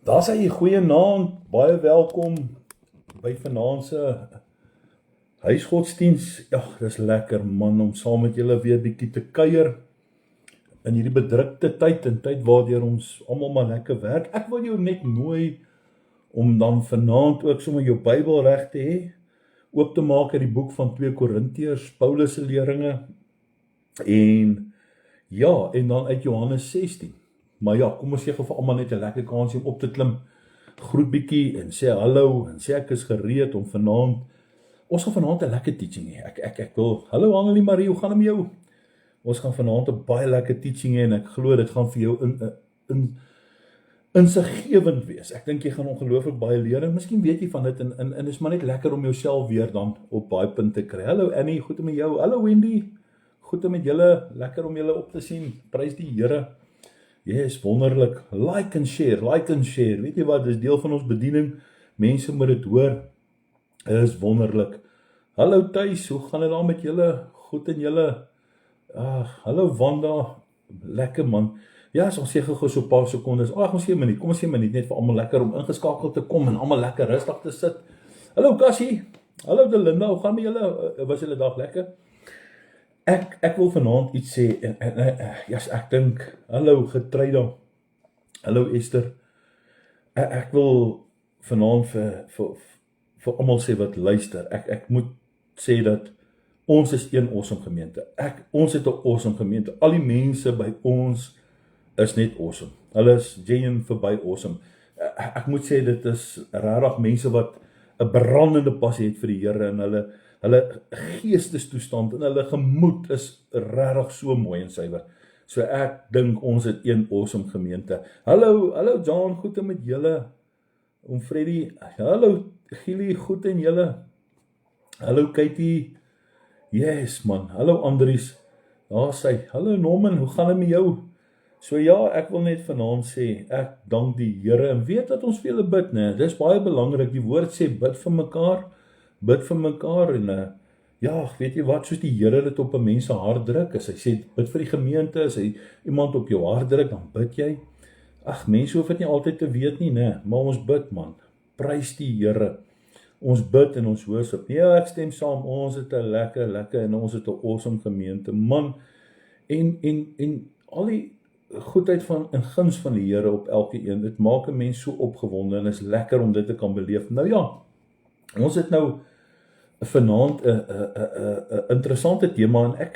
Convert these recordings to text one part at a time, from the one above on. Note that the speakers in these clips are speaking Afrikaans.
Daar sê jy goeienaand, baie welkom by vanaand se huisgodsdiens. Ja, dis lekker man om saam met julle weer bietjie te kuier in hierdie bedrukte tyd, en tyd waardeur ons almal maar lekker werk. Ek wil jou net nooi om dan vanaand ook sommer jou Bybel reg te hê, oop te maak uit die boek van 2 Korintiërs, Paulus se leringe, en ja, en dan uit Johannes 16. Maar ja, kom ons gee vir almal net 'n lekker kans om op te klim. Groet bietjie en sê hallo en sê ek is gereed om vanaand. Ons gaan vanaand 'n lekker teaching hê. Ek wil hallo Annelie Marie, hoe gaan dit met jou? Ons gaan vanaand 'n baie lekker teaching hê en ek glo dit gaan vir jou insiggewend wees. Ek dink jy gaan ongelooflik baie leer en miskien weet jy van dit en is maar net lekker om jouself weer dan op baie punte te kry. Hallo Annie, goed met jou. Hallo Wendy. Goed met julle. Lekker om julle op te sien. Prys die Here. Yes, wonderlik. Like and share. Weet jy wat, dis deel van ons bediening. Mense moet dit hoor. Is wonderlik. Hallo Thuis, hoe gaan dit daar met julle? Goed en julle? Hallo Wanda. Lekker man. Ja, ons sê gou so 'n paar sekondes. Kom ons sê 'n minuut net vir almal lekker om ingeskakel te kom en almal lekker rustig te sit. Hallo Cassie. Hallo Delinda, hoe gaan met julle? Was julle dag lekker? Ek wil vanaand iets sê, en ek dink, hallo Getruida, hallo Esther, ek wil vanaand vir almal sê wat luister, ek moet sê dat ons is een awesome gemeente, ons het 'n awesome gemeente, al die mense by ons is net awesome, hulle is genuine verby awesome, ek moet sê dit is regtig mense wat 'n brandende passie het vir die Here en hulle geestestoestand en hulle gemoed is regtig so mooi en suiwer. So ek dink ons het een awesome gemeente. Hallo John, goed met julle. Oom Freddy, hallo Gielie, goed en julle. Hallo Katie. Yes man, hallo Andries. Daar sê, hallo Norman, hoe gaan dit met jou? So ja, ek wil net vanaand sê, ek dank die Here en weet dat ons vir julle bid, né? Dis baie belangrik. Die woord sê bid vir mekaar en ja, weet jy wat, soos die Here dit op 'n mens se hart druk, as hy sê bid vir die gemeente, as hy iemand op jou hart druk, dan bid jy. Mense hoef dit nie altyd te weet nie, né? Maar ons bid man. Prys die Here. Ons bid en ons worship. Ja, ek stem saam. Ons het 'n lekker en ons het 'n awesome gemeente, man. En al die goedheid van en guns van die Here op elkeen, dit maak 'n mens so opgewonde en is lekker om dit te kan beleef. Nou ja, ons het nou vanaand 'n interessante tema en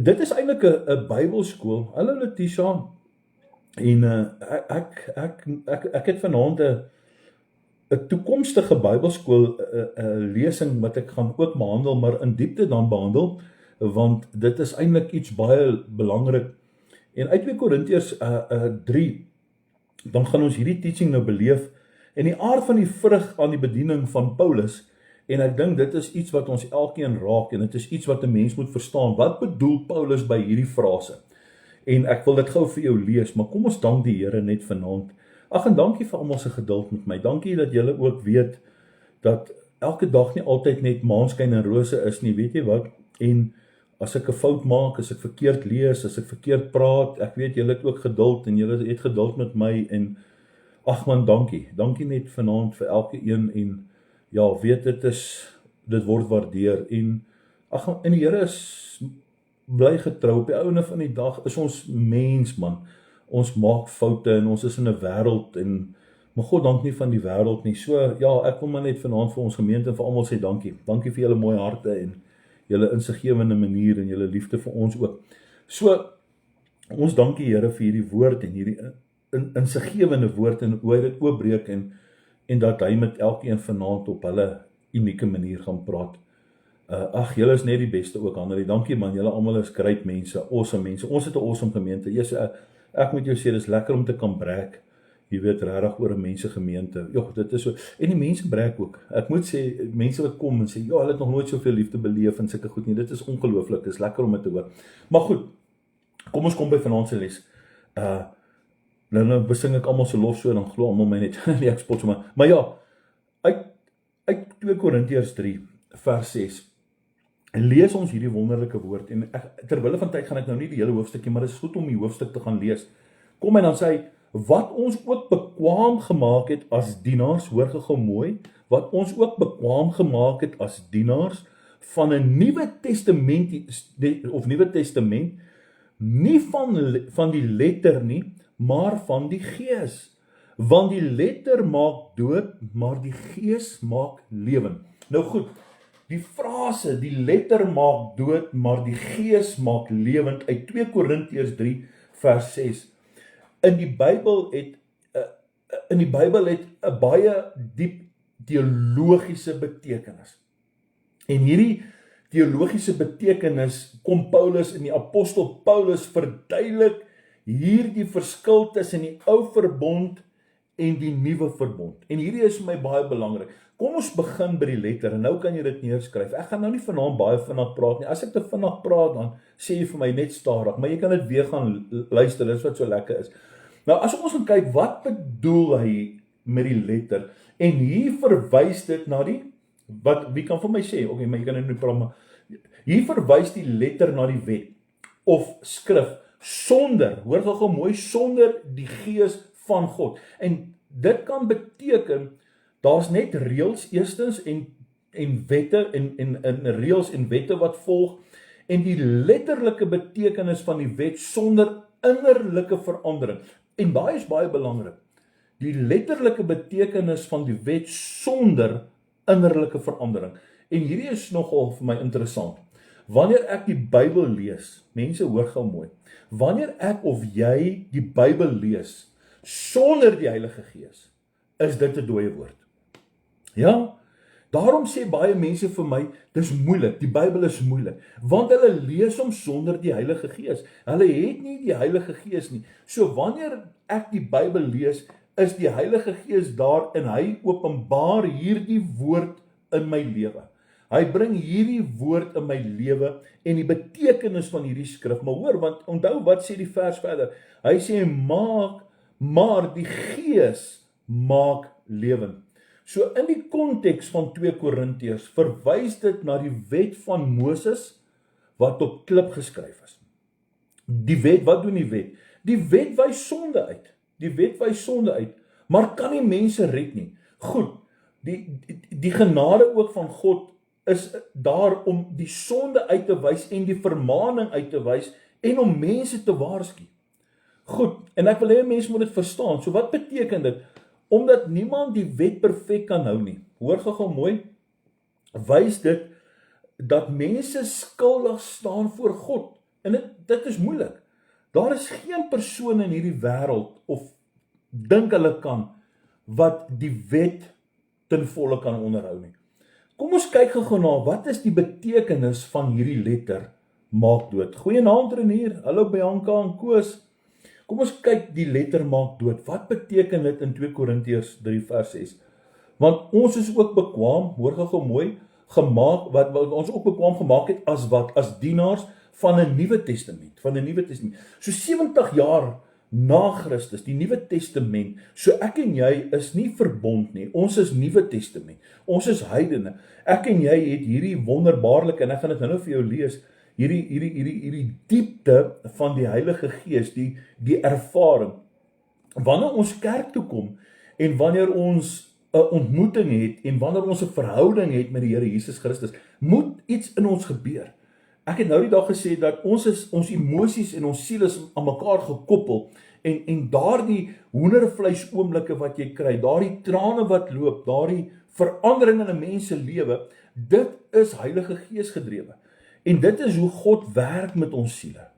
dit is eintlik 'n Bybelskool. Hallo Letitia. En ek het vanaand 'n toekomstige Bybelskool lesing wat ek gaan ook behandel, maar in diepte dan behandel, want dit is eintlik iets baie belangrik. En uit 2 Korintiërs 3, dan gaan ons hierdie teaching nou beleef, en die aard van die vrug aan die bediening van Paulus, en ek dink dit is iets wat ons elkeen raak, en dit is iets wat 'n mens moet verstaan. Wat bedoel Paulus by hierdie frase? En ek wil dit gou vir jou lees, maar kom ons dank die Here net vanaand. En dankie vir almal se geduld met my. Dankie dat julle ook weet dat elke dag nie altyd net maanskyn en rose is nie, weet jy wat? En as ek 'n fout maak, as ek verkeerd lees, as ek verkeerd praat, ek weet julle het ook geduld en julle het geduld met my en man, dankie. Dankie net vanaand vir elke een en ja, weet dit word waardeer en die Here is bly getrou. Op die einde van die dag is ons mens man. Ons maak foute en ons is in 'n wêreld en maar God dank nie van die wêreld nie. So ja, ek wil maar net vanaand vir ons gemeente en vir almal sê dankie. Dankie vir julle mooi harte en julle insiggewende manier en julle liefde vir ons ook. So ons dankie Here vir hierdie woord en hierdie insiggewende woord en hoe hy dit oopbreek en dat hy met elkeen vanaand op hulle unieke manier gaan praat. Julle is net die beste ook, Hannelie. Dankie man, julle almal is great mense, awesome mense. Ons het 'n awesome gemeente. Yes, ek moet jou sê, dis lekker om te kan brag. Jy weet regtig oor 'n mense gemeente. Jogg, dit is so. En die mense brag ook. Ek moet sê, mense wat kom en sê, ja, hulle het nog nooit soveel liefde beleef en sulke goed nie. Dit is ongelooflik. Dis lekker om dit te hoor. Maar goed, kom ons kom by vanaand se les. Nou besing ek almal se lof so en dan glo almal my net. Nee, ek spot sommer. Maar ja, uit 2 Korintiërs 3 vers 6 lees ons hierdie wonderlike woord, en terwille van tyd gaan ek nou nie die hele hoofstukkie, maar dit is goed om die hoofstuk te gaan lees. Kom en dan sê hy, wat ons ook bekwaam gemaak het as dienaars, hoor gou mooi, wat ons ook bekwaam gemaak het as dienaars van 'n Nuwe Testament of Nuwe Testament, nie van die letter nie, maar van die Gees. Want die letter maak dood, maar die Gees maak lewend. Nou goed, die frase, die letter maak dood, maar die Gees maak lewend, uit 2 Korintiërs 3 vers 6. In die Bybel het 'n baie diep teologiese betekenis. En hierdie teologiese betekenis kom Paulus en die apostel Paulus verduidelik hierdie verskil tussen die ou verbond en die nuwe verbond. En hierdie is vir my baie belangrik. Kom ons begin by die letter, en nou kan jy dit neerskryf. Ek gaan nou nie vanaand baie vinnig praat nie. As ek te vinnig praat, dan sê jy vir my net stadig, maar jy kan dit weer gaan luister, dis wat so lekker is. Nou, as ons gaan kyk, wat bedoel hy met die letter? En hier verwys dit na die, wie kan vir my sê, okay, maar jy kan nou nie praat, maar hier verwys die letter na die wet, of skrif, sonder, hoor gou mooi, sonder die Gees van God. En dit kan beteken, daar's net reëls eerstens en wette en reëls en wette wat volg, en die letterlike betekenis van die wet sonder innerlike verandering. En daai is baie belangrik. Die letterlike betekenis van die wet sonder innerlike verandering. En hierdie is nogal vir my interessant. Wanneer ek die Bybel lees, mense hoor gou mooi, wanneer ek of jy die Bybel lees sonder die Heilige Gees, is dit 'n dooie woord. Ja, daarom sê baie mense vir my, dis moeilik, die Bybel is moeilik, want hulle lees hom sonder die Heilige Gees. Hulle het nie die Heilige Gees nie. So wanneer ek die Bybel lees, is die Heilige Gees daar en hy openbaar hierdie woord in my lewe. Hy bring hierdie woord in my lewe en die betekenis van hierdie skrif. Maar hoor, want onthou wat sê die vers verder? Hy sê maar die Gees maak lewend. So in die konteks van 2 Korintiërs verwys dit na die wet van Moses wat op klip geskryf is. Die wet, wat doen die wet? Die wet wys sonde uit. Die wet wys sonde uit, maar kan nie mense red nie. Goed, die genade ook van God is daar om die sonde uit te wys en die vermaaning uit te wys en om mense te waarsku. Goed, en ek wil hê mense moet dit verstaan. So wat beteken dit? Omdat niemand die wet perfek kan hou nie. Hoor gou mooi, wys dit dat mense skuldig staan voor God. En dit is moeilik. Daar is geen persoon in hierdie wêreld of dink hulle kan wat die wet ten volle kan onderhou nie. Kom ons kyk gou na wat is die betekenis van hierdie letter maak dood. Goeienaand Renier, hallo Bianca en Koos. Kom ons kyk die letter maak dood. Wat beteken dit in 2 Korintiërs 3 vers 6? Want ons is ook bekwaam, hoor gou mooi, gemaak wat ons ook bekwaam gemaak het as wat? As dienaars van 'n Nuwe Testament, So 70 jaar na Christus, die Nuwe Testament. So ek en jy is nie verbond nie. Ons is Nuwe Testament. Ons is heidene. Ek en jy het hierdie wonderbaarlike, en ek gaan dit nou vir jou lees, hierdie diepte van die Heilige Gees, die ervaring. Wanneer ons kerk toe kom en wanneer ons 'n ontmoeting het en wanneer ons 'n verhouding het met die Here Jesus Christus, moet iets in ons gebeur. Ek het nou die dag gesê dat ons emosies en ons siel is aan mekaar gekoppel en daardie hoendervleis oomblikke wat jy kry, daardie trane wat loop, daardie verandering in 'n mens se lewe, dit is Heilige Gees gedrewe. En dit is hoe God werk met ons siele.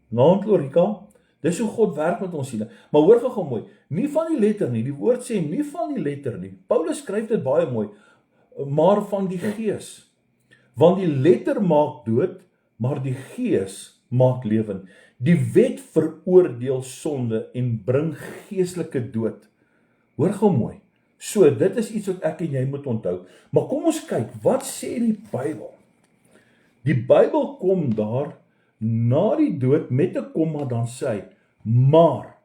Naam Lorika, dis hoe God werk met ons siele. Maar hoor gou mooi, nie van die letter nie, die woord sê nie van die letter nie. Paulus skryf dit baie mooi, maar van die Gees. Want die letter maak dood, maar die Gees maak lewend. Die wet veroordeel sonde en bring geestelike dood. Hoor gou mooi. So, dit is iets wat ek en jy moet onthou. Maar kom ons kyk, wat sê die Bybel? Die Bybel kom daar na die dood met 'n komma, dan sê hy, maar.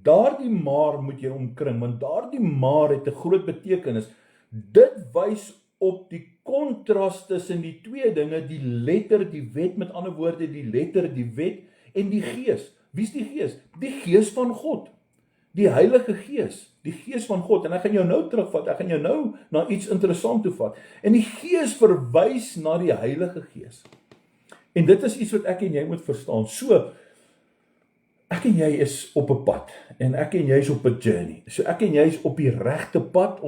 Daardie maar moet jy omkring, want daardie maar het 'n groot betekenis. Dit wys op die kontras tussen die twee dinge, die letter, die wet, met ander woorde, die letter, die wet en die Gees. Wie is die Gees? Die Gees van God. Die Heilige Gees, die Gees van God, en ek gaan jou nou terugvat, ek gaan jou nou na iets interessant toe vat, en die Gees verwys na die Heilige Gees, en dit is iets wat ek en jy moet verstaan, so, ek en jy is op 'n pad, en ek en jy is op 'n journey, so ek en jy is op die regte pad,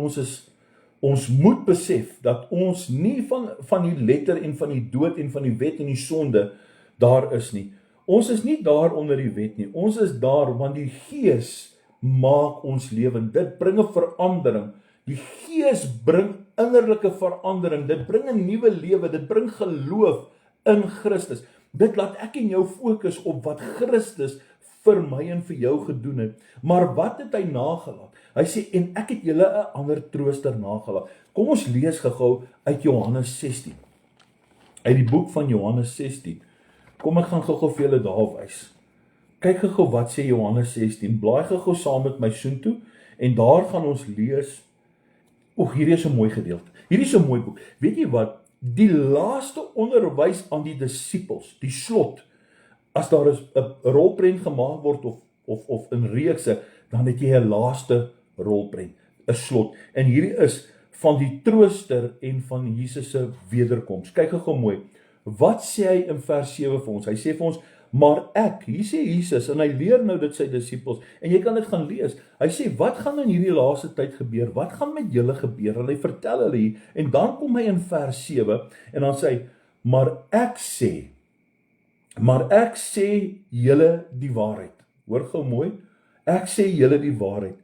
ons moet besef, dat ons nie van die letter en van die dood en van die wet en die sonde daar is nie, ons is nie daar onder die wet nie, ons is daar, want die Gees maak ons lewend, dit bring 'n verandering, die Gees bring innerlike verandering, dit bring 'n nuwe lewe, dit bring geloof in Christus, dit laat ek en jou fokus op wat Christus vir my en vir jou gedoen het, maar wat het hy nagelaat? Hy sê, en ek het julle 'n ander trooster nagelaat. Kom ons lees gou uit Johannes 16, uit die boek van Johannes 16, kom ek gaan gou vir julle daar wys. Kyk gou wat sê Johannes 16, blaai gou saam met my soontoe, en daar gaan ons lees, hierdie is 'n mooi gedeelte, hierdie is 'n mooi boek, weet jy wat, die laaste onderwys aan die disippels, die slot, as daar 'n rolprent gemaak word, of in reekse, dan het jy 'n laaste rolprent, 'n slot, en hierdie is van die trooster en van Jesus se wederkoms, kyk gou mooi, wat sê hy in vers 7 vir ons, hy sê vir ons, maar ek, hier sê Jesus, en hy leer nou dit sy disippels, en jy kan dit gaan lees, hy sê, wat gaan in hierdie laaste tyd gebeur, wat gaan met julle gebeur, en hy vertel hulle hier, en dan kom hy in vers 7, en dan sê hy, maar ek sê julle die waarheid, hoor gou mooi, ek sê julle die waarheid,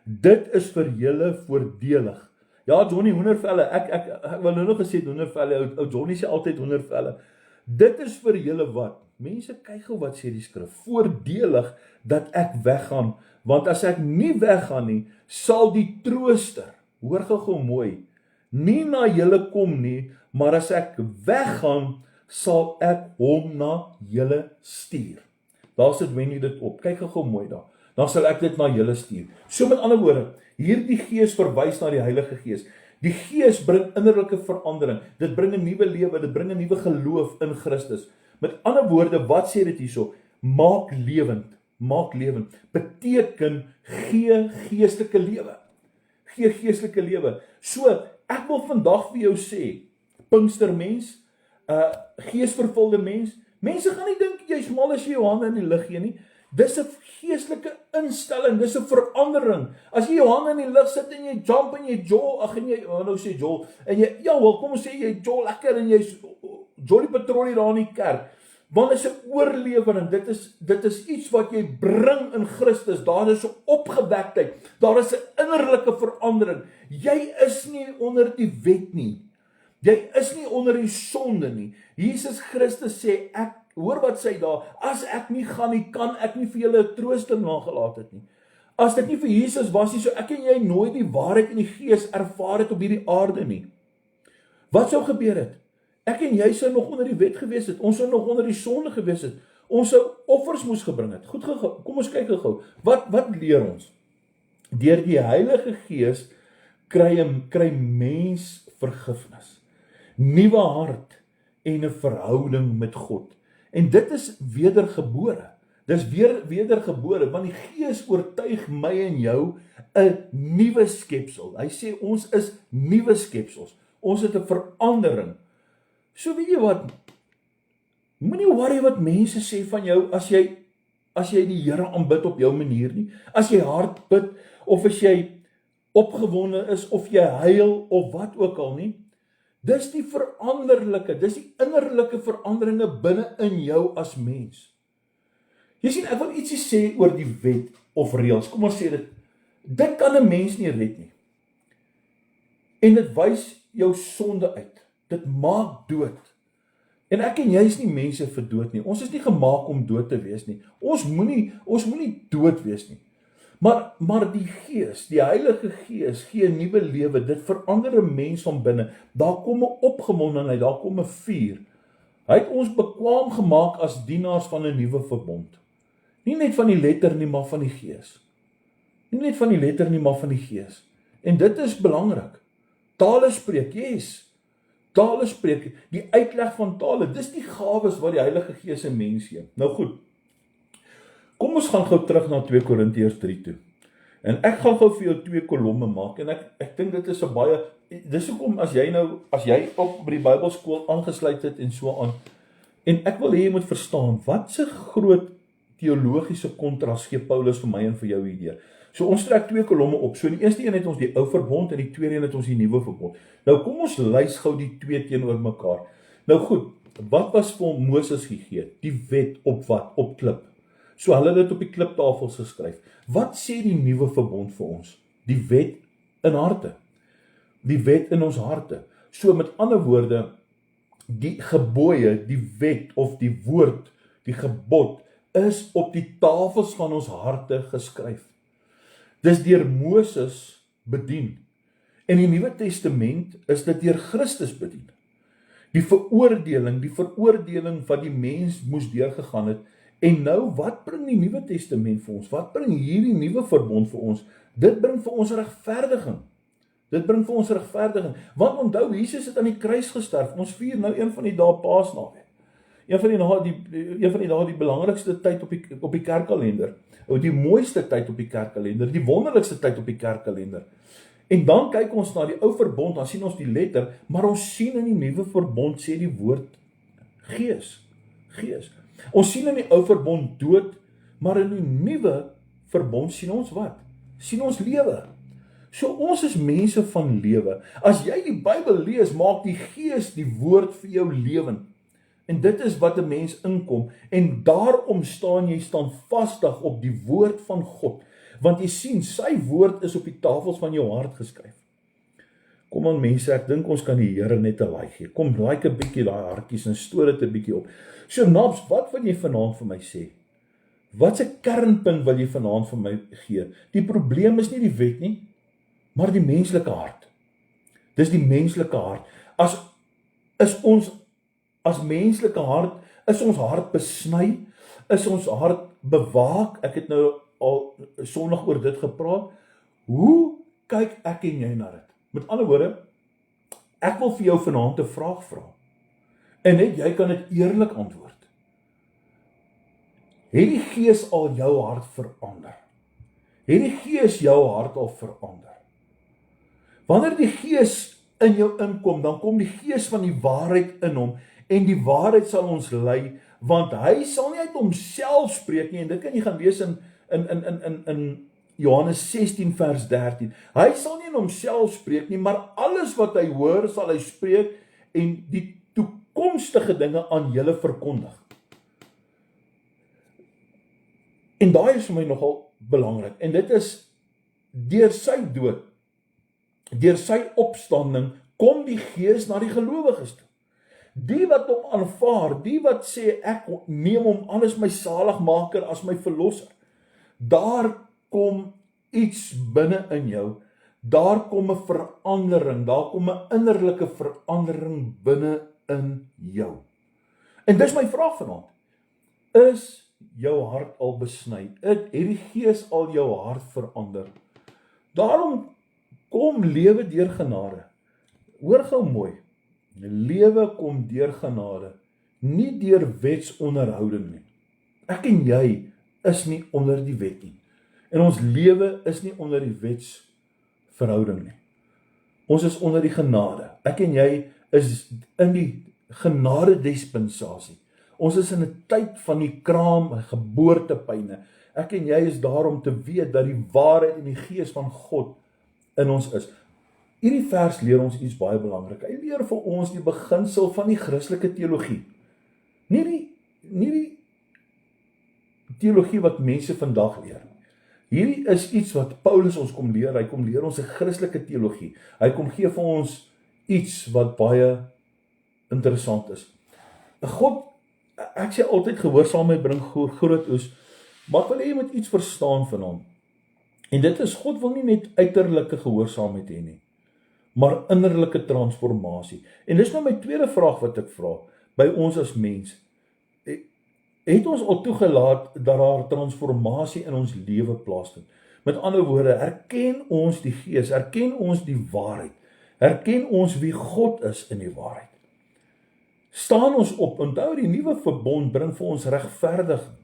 dit is vir julle voordelig, ja Johnny, hoendervelle, ek wil nou nog gesê hoendervelle, ou Johnny sê altyd hoendervelle, dit is vir julle wat, mense kyk gou wat sê die skrif, voordelig dat ek weggaan, want as ek nie weggaan nie, sal die trooster, hoor gou mooi, nie na julle kom nie, maar as ek weggaan, sal ek hom na julle stuur. Daar sit Wendy dit op, kyk gou mooi daar, dan sal ek dit na julle stuur. So met ander woorde, hierdie Gees verwys na die Heilige Gees, die Gees bring innerlike verandering, dit bring 'n nuwe lewe, dit bring 'n nuwe geloof in Christus. Met ander woorde, wat sê dit hierso? Maak lewend, beteken gee geestelike lewe, so, ek wil vandag vir jou sê, Pinkstermens, geesvervulde mens, mense gaan nie dink, jy is mal as jy jou hande in die lug gee nie, dis 'n geestelike instelling, dis 'n verandering, as jy jou hande in die lug sit, en jy jump, en jy jol, en jy, nou sê jol, en jy, kom ons sê, jy jol lekker, en jy jolly patrollie daar in die kerk, want dit is 'n oorlewering, dit is iets wat jy bring in Christus, daar is 'n opgewektheid, daar is 'n innerlike verandering, jy is nie onder die wet nie, jy is nie onder die sonde nie, Jesus Christus sê, hoor wat sê daar, as ek nie gaan nie, kan ek nie vir julle 'n trooster nagelaat het nie, as dit nie vir Jesus was nie, so ek en jy nooit die waarheid in die Gees ervaar het op hierdie aarde nie, wat sou gebeur het? Ek en jy sou nog onder die wet gewees het, ons sou nog onder die sonde gewees het, ons sou offers moes gebring het. Goed, kom ons kyk gou, wat leer ons? Deur die Heilige Gees kry mens vergifnis, nuwe hart en 'n verhouding met God. En dit is wedergebore. Dis wedergebore, want die Gees oortuig my en jou 'n nuwe skepsel. Hy sê ons is nuwe skepsels. Ons het 'n verandering. So weet jy wat, moenie worry wat mense sê van jou as jy die Here aanbid op jou manier nie. As jy hard bid, of as jy opgewonde is, of jy huil, of wat ook al nie. Dis die veranderlike, dis die innerlike veranderinge binne in jou as mens. Jy sien, ek wil ietsie sê oor die wet of reëls. Kom ons sê dit kan 'n mens nie red nie. En dit wys jou sonde uit. Dit maak dood. En ek en jy is nie mense vir dood nie. Ons is nie gemaak om dood te wees nie. Ons moenie dood wees nie. Maar die Gees, die Heilige Gees gee 'n nuwe lewe. Dit verander 'n mens van binne. Daar kom 'n opgewondenheid, daar kom 'n vuur. Hy het ons bekwaam gemaak as dienaars van 'n nuwe verbond. Nie net van die letter nie, maar van die Gees. Nie net van die letter nie, maar van die Gees. En dit is belangrik. Tale spreek, yes. Tale spreek, die uitleg van tale, dis die gawes wat die Heilige Gees 'n mens gee. Nou goed, kom ons gaan gou terug na 2 Korintiërs 3 toe. En ek gaan gou vir jou 2 kolomme maak, en ek dink dit is 'n baie, dis hoekom as jy op by die Bybelskool aangesluit het en so aan, en ek wil hê jy moet verstaan, wat se groot teologiese kontras gee Paulus vir my en vir jou hierdeur. So ons trek 2 kolomme op, so in die eerste een het ons die ou verbond, en die tweede een het ons die nuwe verbond. Nou kom ons lys gou die 2 teenoor mekaar. Nou goed, wat was vir Moses gegee? Die wet op wat? Op klip. So hulle het dit op die kliptafels geskryf. Wat sê die nuwe verbond vir ons? Die wet in harte. Die wet in ons harte. So met ander woorde, die gebooie, die wet of die woord, die gebod, is op die tafels van ons harte geskryf. Dis deur Moses bedien. En die Nuwe Testament is dit deur Christus bedien. Die veroordeling wat die mens moes deurgegaan het. En nou, wat bring die Nuwe Testament vir ons? Wat bring hierdie nuwe verbond vir ons? Dit bring vir ons regverdiging. Want onthou, Jesus het aan die kruis gesterf. Ons vier nou een van die dae Paasnaweek. Een van die dae die belangrikste tyd op die kerkkalender. Die mooiste tyd op die kerkkalender, die wonderlikste tyd op die kerkkalender. En dan kyk ons na die ou verbond, dan sien ons die letter, maar ons sien in die nuwe verbond sê die woord gees. Ons sien in die ou verbond dood, maar in die nuwe verbond sien ons wat? Sien ons lewe. So ons is mense van lewe. As jy die Bybel lees, maak die gees die woord vir jou lewend. En dit is wat 'n mens inkom, en daarom staan jy standvastig op die woord van God, want jy sien, sy woord is op die tafels van jou hart geskryf. Kom aan mense, ek dink ons kan die Here net 'n like gee. Kom, like 'n bietjie daai hartjies en stoor dit 'n bietjie op. So Naps, wat wil jy vanaand vir my sê? Wat 'n kernpunt wil jy vanaand vir my gee? Die probleem is nie die wet nie, maar die menslike hart. Dis die menslike hart. As menslike hart, is ons hart besny, is ons hart bewaak. Ek het nou al Sondag oor dit gepraat. Hoe kyk ek en jy na dit? Met ander woorde, ek wil vir jou vanaand 'n vraag vra. En net jy kan dit eerlik antwoord. Het die Gees al jou hart verander? Het die Gees jou hart al verander? Wanneer die Gees in jou inkom, dan kom die Gees van die waarheid in hom, en die waarheid sal ons lei, want hy sal nie uit homself spreek nie, en dit kan jy gaan lees in Johannes 16 vers 13. Hy sal nie in homself spreek nie, maar alles wat hy hoor, sal hy spreek, en die toekomstige dinge aan julle verkondig. En daai is vir my nogal belangrik, en dit is, deur sy dood, deur sy opstanding, kom die Gees na die gelowiges toe. Die wat hom aanvaar, die wat sê, ek neem hom aan as my saligmaker, as my verlosser, daar kom iets binne in jou, daar kom 'n verandering, daar kom 'n innerlike verandering binne in jou. En dis my vraag vanaand, is jou hart al besny? Het die Gees al jou hart verander? Daarom kom lewe deur genade. Hoor gou mooi, lewe kom deur genade, nie deur wetsonderhouding nie. Ek en jy is nie onder die wet nie. En ons lewe is nie onder die wetsverhouding nie. Ons is onder die genade. Ek en jy is in die genade dispensasie. Ons is in 'n tyd van die geboortepyne. Ek en jy is daar om te weet dat die waarheid en die Gees van God in ons is. Hierdie vers leer ons iets baie belangrik. Hy leer vir ons die beginsel van die Christelike teologie. Nie die teologie wat mense vandag leer. Hierdie is iets wat Paulus ons kom leer. Hy kom leer ons 'n Christelike teologie. Hy kom gee vir ons iets wat baie interessant is. God, ek sê altyd gehoorsaamheid bring groot oes, maar ek wil hê jy moet iets verstaan van hom. En dit is, God wil nie net uiterlike gehoorsaamheid hê nie, maar innerlike transformasie. En dis nou my tweede vraag wat ek vra, by ons as mens. Het ons al toegelaat dat daar transformasie in ons lewe plaasvind? Met ander woorde, erken ons die Gees, erken ons die waarheid, erken ons wie God is in die waarheid. Staan ons op, onthou die nuwe verbond bring vir ons regverdiging.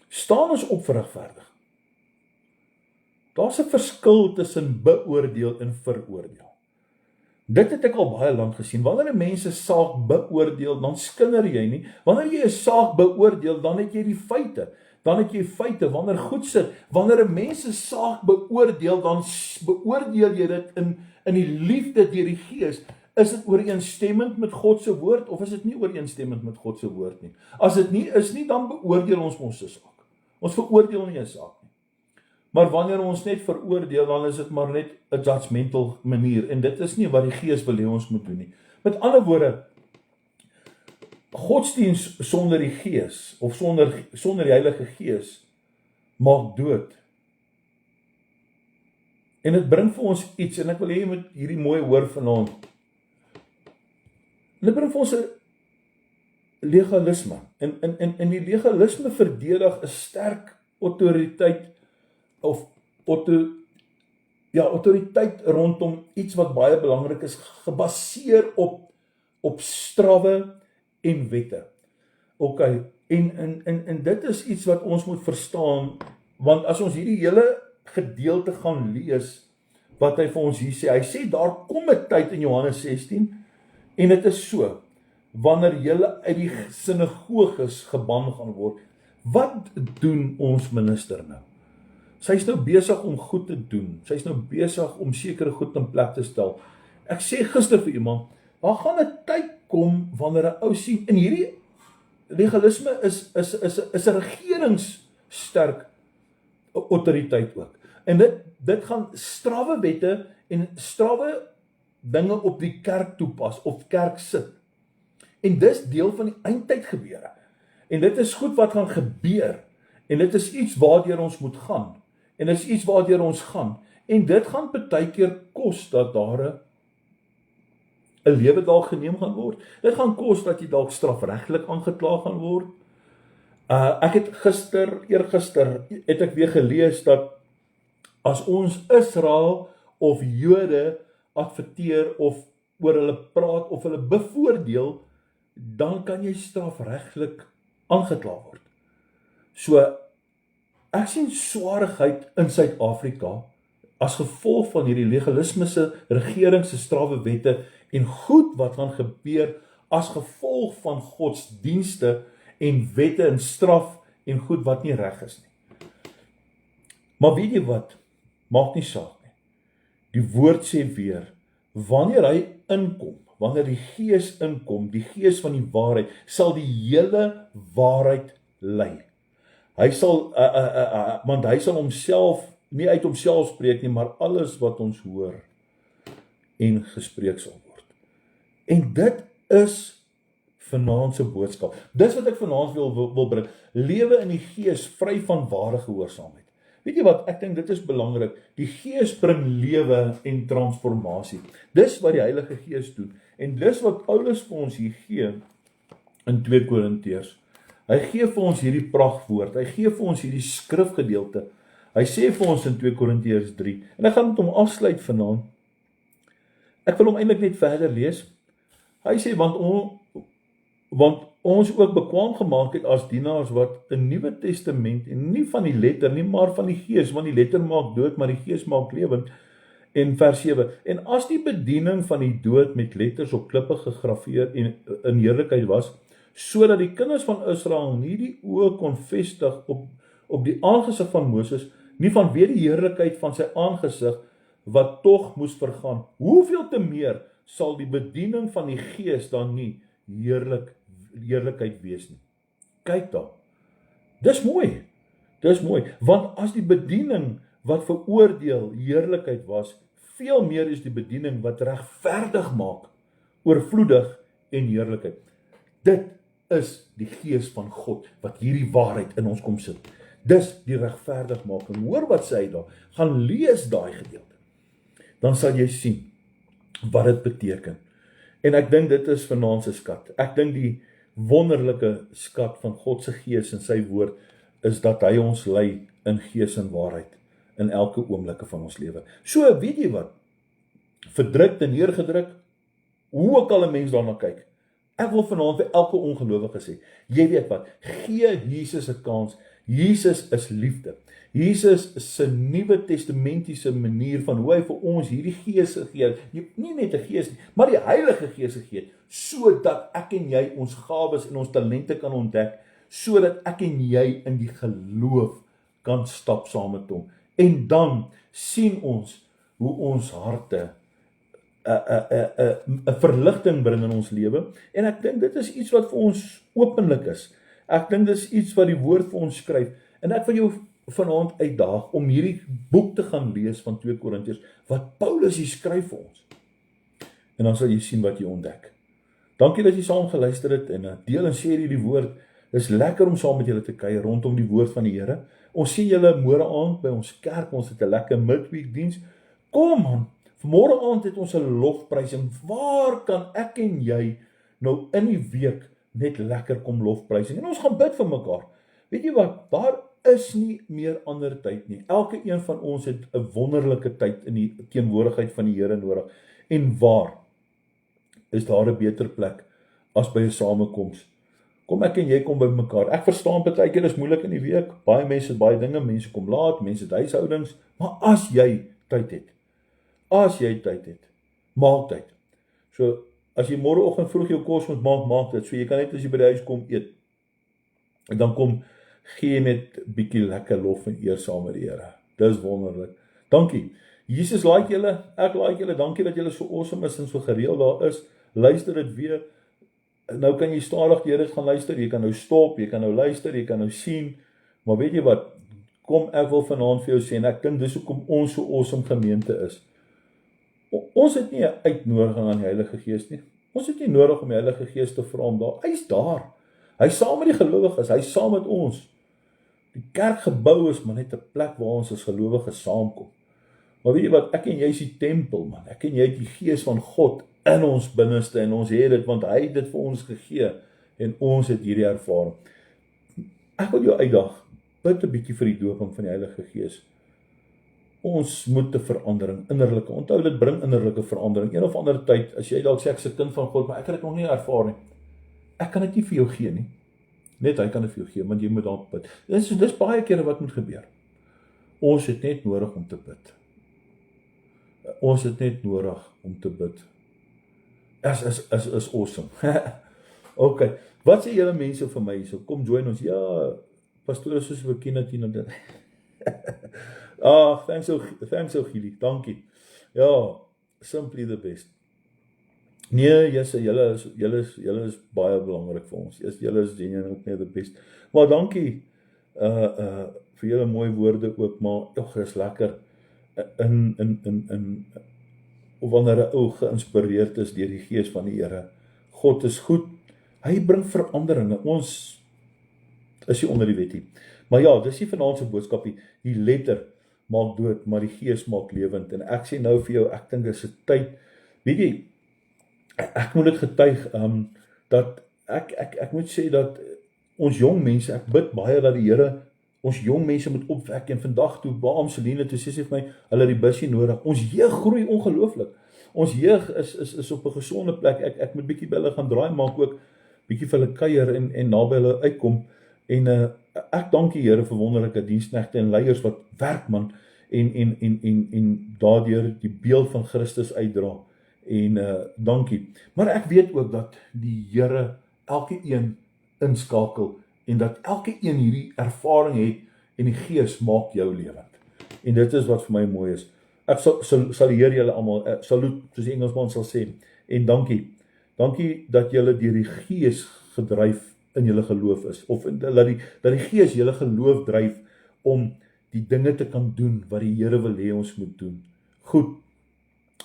Staan ons op vir regverdiging. Daar's 'n verskil tussen beoordeel en veroordeel. Dit het ek al baie lank gesien. Wanneer 'n mens 'n saak beoordeel, dan skinder jy nie. Wanneer jy 'n saak beoordeel, dan het jy die feite. Dan het jy feite. Wanneer 'n mens 'n saak beoordeel, dan beoordeel jy dit in die liefde deur die Gees. Is dit ooreenstemmend met God se woord of is dit nie ooreenstemmend met God se woord nie? As dit nie is nie, dan beoordeel ons 'n saak. Ons veroordeel nie 'n saak nie. Maar wanneer ons net veroordeel, dan is dit maar net 'n judgmental manier en dit is nie wat die Gees wil hê ons moet doen nie. Met ander woorde, godsdiens sonder die Gees of sonder die Heilige Gees maak dood. En dit bring vir ons iets en ek wil hê jy moet hierdie mooi hoor vanaand. Dit bring vir ons 'n legalisme. En die legalisme verdedig 'n sterk autoriteit of autoriteit rondom iets wat baie belangrik is, gebaseer op strawwe en wette. Okay, en dit is iets wat ons moet verstaan, want as ons hierdie hele gedeelte gaan lees, wat hy vir ons hier sê, hy sê daar kom 'n tyd in Johannes 16, en dit is so, wanneer julle uit die sinagoges geban gaan word, wat doen ons minister nou? Sy's nou besig om goed te doen, sy's nou besig om sekere goed in plek te stel. Ek sê gister vir iemand, daar gaan 'n tyd kom, wanneer 'n ou sien, en hierdie legalisme is 'n regeringssterk autoriteit ook. En dit gaan strawwe wette en strawwe dinge op die kerk toepas, of kerk sit. En dis deel van die eindtyd gebeure. En dit is goed wat gaan gebeur. En dit is iets waardeur ons moet gaan. En dit is iets waardeur ons gaan. En dit gaan partykeer kos dat daar 'n lewe dalk geneem gaan word. Dit gaan kos dat jy dalk strafregtelik aangekla gaan word. Ek het eergister het ek weer gelees dat as ons Israel of Jode adverteer of oor hulle praat of hulle bevoordeel, dan kan jy strafregtelik aangekla word. So, ek sien swaarigheid in Suid-Afrika as gevolg van hierdie legalisme se regering se strawwe wette en goed wat gaan gebeur as gevolg van godsdienste en wette en straf en goed wat nie reg is nie. Maar weet jy wat? Maak nie saak nie. Die woord sê weer, wanneer hy inkom, wanneer die Gees inkom, die Gees van die waarheid, sal die hele waarheid lei. Hy sal, want hy sal homself, nie uit homself spreek nie, maar alles wat ons hoor en gespreek sal word. En dit is vanaand se boodskap. Dis wat ek vanaand wil bring. Lewe in die Gees, vry van ware gehoorsaamheid. Weet jy wat, ek dink dit is belangrik. Die Gees bring lewe en transformasie. Dis wat die Heilige Gees doen. En dis wat Paulus vir ons hier gee in 2 Korintiërs. Hy gee vir ons hierdie pragtwoord. Hy gee vir ons hierdie skrifgedeelte. Hy sê vir ons in 2 Korintiërs 3. En ek gaan met hom afsluit vanaand. Ek wil hom eintlik net verder lees. Hy sê, want ons ook bekwaam gemaak het as dienaars wat 'n Nuwe Testament, en nie van die letter nie, maar van die Gees, want die letter maak dood, maar die Gees maak lewend. En vers 7, en as die bediening van die dood met letters op klippe gegraveer en in heerlikheid was, sodat die kinders van Israel nie die oë kon vestig op die aangesig van Moses, nie vanweë die heerlikheid van sy aangesig, wat tog moes vergaan. Hoeveel te meer sal die bediening van die Gees dan nie heerlikheid wees nie. Kyk daar. Dis mooi, want as die bediening wat veroordeel heerlikheid was, veel meer is die bediening wat regverdig maak, oorvloedig en heerlikheid. Dit is die Gees van God, wat hierdie waarheid in ons kom sit. Dis die regverdigmaking. Hoor wat sê hy daar, gaan lees daai gedeelte. Dan sal jy sien wat dit beteken. En ek dink dit is vanaand se skat. Ek dink die wonderlike skat van God se Gees en sy woord is dat hy ons lei in gees en waarheid in elke oomblikke van ons lewe. So, weet jy wat? Verdruk en neergedruk, hoe ook al 'n mens daarna kyk. Ek wil vanaand vir elke ongelowige sê, jy weet wat, gee Jesus 'n kans. Jesus is liefde. Jesus se Nuwe Testamentiese manier van hoe hy vir ons hierdie Gees gegee het, nie net 'n Gees nie, maar die Heilige Gees gegee het, sodat ek en jy ons gawes en ons talente kan ontdek, sodat ek en jy in die geloof kan stap saam met hom. En dan sien ons hoe ons harte 'n verligting bring in ons lewe, en ek dink dit is iets wat vir ons openlik is. Ek dink dit is iets wat die woord vir ons skryf, en ek wil jou vanaand uitdaag om hierdie boek te gaan lees van 2 Korintiërs, wat Paulus hier skryf vir ons. En dan sal jy sien wat jy ontdek. Dankie dat jy saam geluister het, en deel en share hierdie woord. Dit is lekker om saam met julle te kuier rondom die woord van die Here. Ons sien julle môre aand by ons kerk, ons het 'n lekker midweek diens. Kom man, môre aand het ons 'n lofprysing. Waar kan ek en jy nou in die week net lekker kom lofprysing? En ons gaan bid vir mekaar. Weet jy wat, daar is nie meer ander tyd nie. Elke een van ons het 'n wonderlike tyd in die teenwoordigheid van die Here nodig. En waar is daar 'n beter plek as by 'n samekoms? Kom ek en jy kom by mekaar. Ek verstaan partykeer is moeilik in die week. Baie mense het baie dinge, mense kom laat, mense het huishoudings, maar as jy tyd het, maak tyd. So, as jy môreoggend vroeg jou kos moet maak, maak dit. So jy kan net as jy by die huis kom eet. En dan kom gee net bietjie lekker lof en eer saam met die Here. Dis wonderlik. Dankie. Jesus like julle, ek like julle. Dankie dat julle so awesome is en so gereeld daar is. Luister dit weer. Nou kan jy stadig deur dit gaan luister. Jy kan nou stop, jy kan nou luister, jy kan nou sien. Maar weet jy wat? Kom, ek wil vanaand vir jou sê, en ek dink dis hoekom ons so awesome gemeente is. Ons het nie 'n uitnodiging aan die Heilige Gees nie. Ons het nie nodig om die Heilige Gees te vra om daar. Hy's daar. Hy's saam met die gelowiges, hy's saam met ons. Die kerkgebou is maar net 'n plek waar ons as gelowiges saamkom. Maar weet jy wat, ek en jy is die tempel, man. Ek en jy het die Gees van God in ons binneste, en ons het dit, want hy het dit vir ons gegee, en ons het hierdie ervaring. Ek wil jou uitdaag, bid 'n bietjie vir die doping van die Heilige Gees. Ons moet 'n verandering, innerlike, onthou dit bring innerlike verandering. Een of ander tyd, as jy dalk sê ek is 'n kind van God, maar ek het dit nog nie ervaar nie. Ek kan dit nie vir jou gee nie. Net hy kan dit vir jou gee, want jy moet daarop bid. Dis baie kere wat moet gebeur. Ons het net nodig om te bid. Ons het net nodig om te bid. Is awesome. Okay, wat sê julle mense vir my hierso? Kom join ons. Ja, pastoor soos we ken dit. Thanks Gili, dankie. Ja, simply the best. Nee, julle is baie belangrik vir ons. Julle is genuine ook nie the best. Maar dankie vir julle mooi woorde ook, maar tog is lekker of wanneer 'n ou geïnspireerd is deur die Gees van die Here. God is goed. Hy bring veranderinge. Ons is nie onder die wet nie. Maar ja, dis nie vanaand se boodskap nie. Die letter maak dood, maar die Gees maak lewend. En ek sê nou vir jou, ek dink dis 'n tyd. Weet jy, ek moet dit getuig, dat ek moet sê dat ons jong mense, ek bid baie dat die Here ons jong mense moet opwek, en vandag toe Baam Celine toe sê sy vir my, hulle die busie nodig. Ons jeug groei ongelooflik. Ons jeug is op 'n gesonde plek. Ek moet bietjie by hulle gaan draai maak ook, bietjie vir hulle kuier en naby hulle uitkom. En ek dank die Here vir wonderlike diensknegte en leiers wat werk, man, en daardeur die beeld van Christus uitdra. En dankie. Maar ek weet ook dat die Here elke een inskakel, en dat elke een hierdie ervaring het, en die Gees maak jou lewend. En dit is wat vir my mooi is. Ek sal die Here julle almal saluut, soos die Engelsman sal sê, en dankie dat julle deur die Gees gedryf in julle geloof is, of dat die Gees julle geloof dryf om die dinge te kan doen wat die Here wil hê ons moet doen. Goed,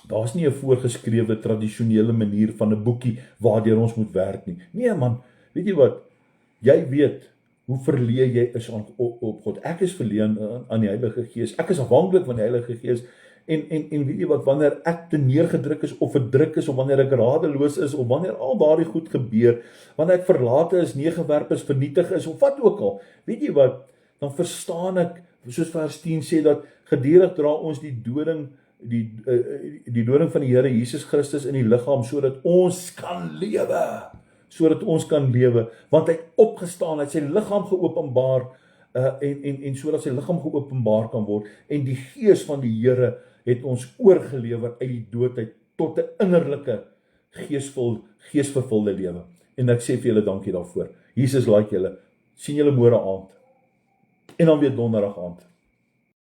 daar's nie 'n voorgeskrewe tradisionele manier van 'n boekie waardeur ons moet werk nie. Nee man, weet jy wat? Jy weet hoe verleë jy is op God. Ek is verleë aan die Heilige Gees. Ek is afhanklik van die Heilige Gees. En weet jy wat, wanneer ek te neergedruk is, of verdruk is, of wanneer ek radeloos is, of wanneer al daardie goed gebeur, wanneer ek verlate is, neergewerp is, vernietig is, of wat ook al, weet jy wat, dan verstaan ek, soos vers 10 sê, dat gedurig dra ons die doding van die Here Jesus Christus in die liggaam, sodat ons kan lewe, want hy het opgestaan, hy het sy liggaam geopenbaar, en sodat sy liggaam geopenbaar kan word, en die Gees van die Here het ons oorgelewer uit die dood uit tot 'n innerlike geesvervulde lewe. En ek sê vir julle dankie daarvoor. Jesus like julle. Sien julle môre aand. En dan weer donderdag aand.